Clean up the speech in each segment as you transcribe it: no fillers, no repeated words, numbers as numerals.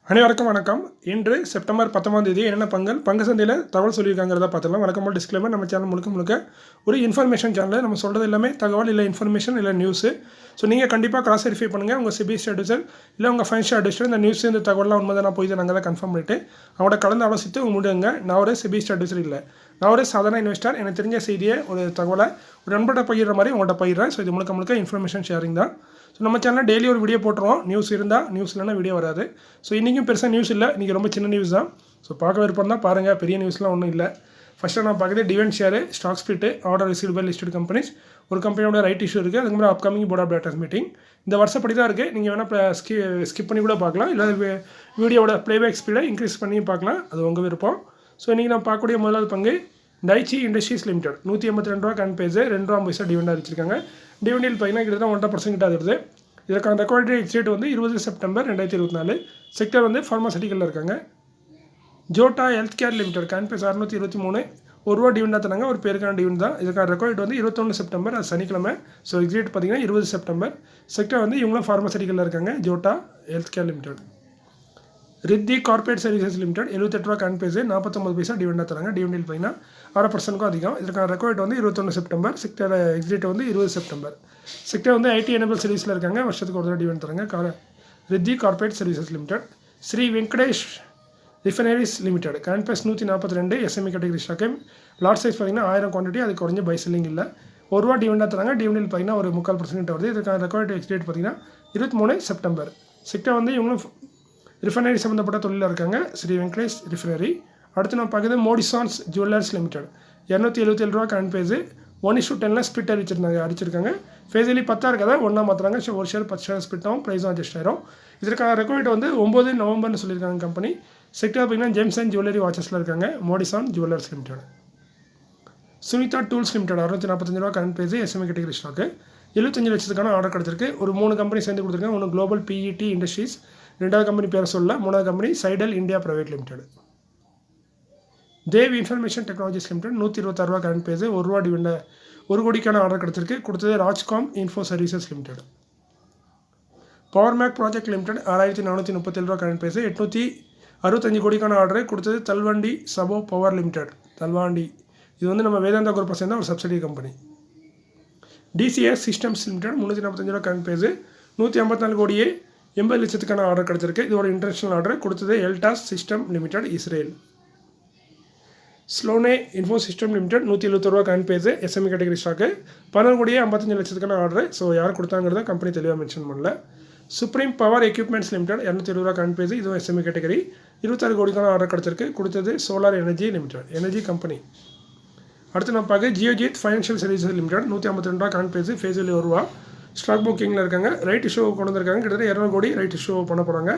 அனைவருக்கும் வணக்கம். இன்று செப்டம்பர் 19 என்னென்ன பங்கு சந்தையில் தகவல் சொல்லியிருக்காங்கிறத பார்த்துக்கலாம். வணக்கம் போல் டிஸ்க்ளைமர், நம்ம சேனல் முழுக்க ஒரு இன்ஃபர்மேஷன் சேனல். நம்ம சொல்கிறது எல்லாமே தகவல், இல்லை இன்ஃபர்மேஷன், இல்லை நியூஸு. ஸோ நீங்கள் கண்டிப்பாக கிராஸ் வெரிஃபை பண்ணுங்கள். உங்கள் சிபி அட்வைசர் இல்லை உங்கள் ஃபைனான்ஷியல் அட்வைசர் இந்த நியூஸ் இந்த தகவலாம் உண்மை தான் போய் நாங்கள் தான் கன்ஃபார்ம் பண்ணிவிட்டு அவங்களோட கலந்து ஆலோசித்து முடியுங்க. நான் ஒரு சிபி அட்வைசர் இல்லை, நான் ஒரு சாதாரண இன்வெஸ்டர். எனக்கு தெரிஞ்ச செய்தியை ஒரு தகவலை ஒரு நண்பர்கிட்ட பகிர்ற மாதிரி உங்கள்கிட்ட பகிர்றேன். ஸோ இது முழுக்க இன்ஃபர்மேஷன் ஷேரிங் தான். ஸோ நம்ம சேனலில் டெய்லி ஒரு வீடியோ போட்டுருவோம். நியூஸ் இருந்தால், நியூஸ் இல்லைனா வீடியோ வராது. ஸோ இன்றைக்கும் பெருசாக நியூஸ் இல்லை, இன்றைக்கி ரொம்ப சின்ன நியூஸ் தான். ஸோ பார்க்க விருப்பம் தான் பாருங்கள், பெரிய நியூஸ்லாம் ஒன்றும் இல்லை. ஃபஸ்ட்டு நான் பார்க்குறது dividend share, stock split, order received by listed companies. ஒரு கம்பெனியோட ரைட் இஷ்யூ இருக்குது. அதுக்கப்புறம் upcoming board of directors meeting. இந்த வருஷப்படி தான் இருக்குது. நீங்கள் வேணால் ஸ்கிப் பண்ணி கூட பார்க்கலாம், இல்லை வீடியோட ப்ளேபேக் ஸ்பீடை இன்க்ரீஸ் பண்ணி பார்க்கலாம். அது உங்கள் விருப்பம். ஸோ இன்றைக்கி நான் பார்க்கக்கூடிய முதலாவது பங்கு டைச்சி இண்டஸ்ட்ரீஸ் லிமிடெட். 182 ரூபா கரண்ட் பேஜ், 2 ரூபா 50 டிவிடெண்ட் வச்சிருக்காங்க. டிவிடெண்டில் பார்த்தீங்கன்னா கிட்டத்தட்ட 1.5% கிட்ட ஆகுது. இதற்கான ரெக்கார்ட் டேட் வந்து 20 செப்டம்பர் 2024. செக்டர் வந்து ஃபார்மாசிட்டிக்கலில் இருக்காங்க. ஜோட்டா health care limited current price 623, 1 ரூபா டிவிடெண்ட் தராங்க. ஒரு பேருக்கான டிவிடெண்ட் தான். இதுக்கான ரெக்கார்ட் வந்து 21 செப்டம்பர், அது சனிக்கிழமை. ஸோ எக்ஸிட் பார்த்தீங்கன்னா 20 செப்டம்பர். செக்டர் வந்து இவங்களும் ஃபார்மாசிட்டிக்கலில் இருக்காங்க. ஜோட்டா health care limited. Riddhi corporate services limited 78 ரூபா கரண்ட் பேஸ், 49 பைசா டிவிடெண்ட் தராங்க. டிவிடெண்ட் பார்த்தீங்கன்னா 6%க்கும் அதிகம். இதற்கான ரெக்கார்ட் வந்து 21 செப்டம்பர். செக்டர் எக்ஸிட் வந்து 20 செப்டம்பர். செக்டர் வந்து ஐடி எனபிள் சர்வீஸில் இருக்காங்க. வருஷத்துக்கு ஒரு தடவை டிவிடெண்ட் தராங்க. Riddhi corporate services limited. Shri Venkatesh refineries limited current price 142, SME category stock. Lot size பார்த்தீங்கன்னா 1000 குவான்டிட்டி, அது குறைஞ்ச பை செல்லிங் இல்லை. 1 ரூபா டிவிடெண்ட் தராங்க. டிவிடெண்ட் பார்த்தீங்கன்னா ஒரு 3/4% வருது. இதுக்கான ரெக்கார்ட் எக்ஸ்டேட் பார்த்தீங்கன்னா 23 செப்டம்பர். செக்டர் வந்து இவங்களும் ரிஃபைனரி சம்மந்தப்பட்ட தொழிலில் இருக்காங்க. ஸ்ரீ வெங்கடேஷ் ரிஃபைனரி. அடுத்து நான் பார்க்குறது மோடிசான்ஸ் ஜுவல்லர்ஸ் லிமிடெட் 277 ரூபா கரண்ட் பேஸு, 1:10 ஸ்பிட் அடிச்சிருக்காங்க. ஃபேஸலி 10 இருக்காத ஒன்றா மாற்றுறாங்க. ஸோ ஒரு ஷேர் 10 ஷேர் ஸ்பிட் ஆகும், ப்ரைஸும் அட்ஜஸ்ட் ஆயிரும். இதற்கான ரெக்கார்ட் வந்து 9 நவம்பர்னு சொல்லியிருக்காங்க கம்பெனி. செக்டர் பார்த்தீங்கன்னா ஜேம்ஸ் அண்ட் ஜுவல்லரி வாட்சஸில் இருக்காங்க. Modison jewellers limited. Sunita tools limited 645 ரூபா current base, SME category stock. 75 லட்சத்துக்கான ஆர்டர் கிடச்சிருக்கு. ஒரு 3 கம்பெனி சேர்ந்து கொடுத்துருக்காங்க. ஒன்று குளோபல் பிஇடி இண்டஸ்ட்ரீஸ், 2வது கம்பெனி பேர் சொல்ல, 3வது company Sidel India private limited. Dev information technologies limited 126 ரூபா கரண்ட் பேஸு, 1 ரூபா டிவிடெண்ட், 1 கோடிக்கான ஆர்டர் கிடச்சிருக்கு. கொடுத்தது Rajcomp info services limited. Power mech project limited 6437 ரூபா கரண்ட் பேஸு, 865 கோடிக்கான ஆர்டர் கொடுத்தது. Talwandi Sabo power limited, Talwandi. இது வந்து நம்ம வேதாந்தா குரூப்பை சேர்ந்த ஒரு subsidy company. TCS systems limited 345 ரூபா கரண்ட் பேஸு, 154 கோடியே 80 லட்சத்துக்கான ஆர்டர் கிடச்சிருக்கு. இதோட இன்டர்நேஷனல் ஆர்டர் கொடுத்தது எல்டாஸ் system limited, Israel. Slone info system limited 170 ரூபா current base, SME category stock. 12 கோடியே 55 லட்சத்துக்கான ஆர்டர். ஸோ யார் கொடுத்தாங்கிறத கம்பெனி தெளிவாக மென்ஷன் பண்ணல. சுப்ரீம் பவர் எக்யூப்மெண்ட்ஸ் லிமிடெட் 220 ரூபா கரண்ட் பேஸு, இதுவும் எஸ்எம்இ கேட்டகரி. 26 கோடிக்கான ஆர்டர் கிடச்சிருக்கு. கொடுத்தது solar energy limited, energy company. அடுத்து நம்ம பார்க்க ஜியோஜித் ஃபைனான்ஷியல் சர்வீசஸ் லிமிடெட் 152 ரூபா கரண்ட் பேஸு, ஃபேஸில் 1 ரூபா. ஸ்டாக் புக்கிங்கில் இருக்காங்க. ரைட் இஷ்யூ கொண்டு வந்திருக்காங்க. கிட்டத்தட்ட 200 கோடி ரைட் இஷ்யூ பண்ண போகிறாங்க.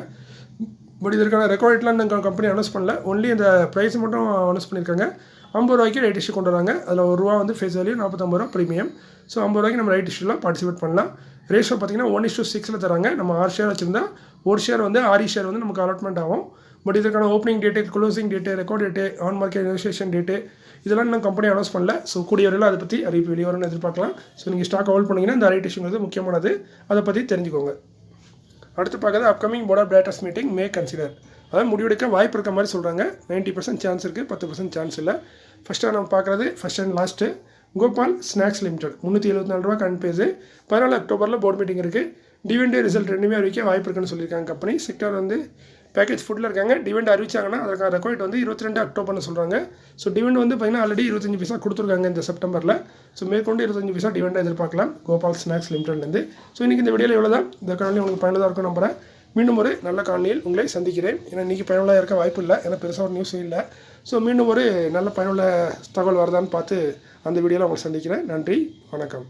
பட் இதற்கான ரெக்கார்ட்லாம் இந்த கம்பெனி அனௌன்ஸ் பண்ணல. ஒன்லி இந்த ப்ரைஸ் மட்டும் அனௌன்ஸ் பண்ணியிருக்காங்க. 50 ரூபாய்க்கு ரைட் இஷ்யூ கொண்டு வராங்க. அதில் 1 ரூபா வந்து ஃபேஸ் வேல்யூ, 45 ரூபா ப்ரீமியம். ஸோ 50 ரூபாய்க்கு நம்ம ரைட் இஷ்யூவில் பார்ட்டிசிபேட் பண்ணலாம். ரேஷியோ பார்த்தீங்கன்னா 1:6 தராங்க. நம்ம 6 ஷேர் வச்சுருந்தா 1 ஷேர் வந்து 6 ஷேர் வந்து நமக்கு அலாட்மெண்ட் ஆகும். பட் இதற்கான opening date, closing date, record date, on market negotiation date இதெல்லாம் இன்னும் கம்பெனி அனௌன்ஸ் பண்ணல. ஸோ கூடிய வரையில் அதை பற்றி அறிவிப்பு வெளியே வரும்னு எதிர்பார்க்கலாம். ஸோ நீங்கள் ஸ்டாக் ஹோல்ட் பண்ணிங்கன்னா இந்த ரைட் இஷ்யூங்கிறது முக்கியமானது. அதை பற்றி தெரிஞ்சுக்கோங்க. அடுத்து பார்க்குறது upcoming board of directors meeting may consider. அதாவது முடிவெடுக்க வாய்ப்பு இருக்க மாதிரி சொல்கிறாங்க. 90% சான்ஸ் இருக்குது, 10% சான்ஸ் இல்லை. ஃபஸ்ட்டாக நம்ம பார்க்குறது first and last Gopal snacks limited 374 ரூபா கரண்ட் பேஸு, 14 அக்டோபரில் போர்ட் மீட்டிங் இருக்குது. டிவிடெண்ட் ரிசல்ட் ரெண்டுமே அறிவிக்க வாய்ப்பு இருக்குன்னு சொல்லியிருக்காங்க கம்பெனி. செக்டர் வந்து பேக்கேஜ் ஃபுட்டில் இருக்காங்க. டிவிடெண்ட் அறிவிச்சாங்கன்னா அதற்கான ரெக்கார்ட் வந்து 22 அக்டோபர்னு சொல்கிறாங்க. ஸோ டிவிடெண்ட் வந்து பார்த்தீங்கன்னா ஆல்ரெடி 25 பைசா கொடுத்துருக்காங்க இந்த செப்டம்பரில். ஸோ மேற்கொண்டு 25 பைசா டிவிடெண்ட் எதிர்பார்க்கலாம் கோபால் ஸ்நாக்ஸ் லிமிடெட்லேருந்து. ஸோ இன்றைக்கி இந்த வீடியோவில் எவ்வளோ தான். இந்த காணொலி உங்களுக்கு பயனுள்ளதாக இருக்கும் நம்புகிறேன். மீண்டும் ஒரு நல்ல காணொலியில் உங்களை சந்திக்கிறேன். ஏன்னா இன்றைக்கி பயனுள்ளதாக இருக்க வாய்ப்பு இல்லை, ஏன்னா பெருசாக ஒரு நியூஸும் இல்லை. ஸோ மீண்டும் ஒரு நல்ல பயனுள்ள தகவல் வருதான்னு பார்த்து அந்த வீடியோவில் உங்களை சந்திக்கிறேன். நன்றி, வணக்கம்.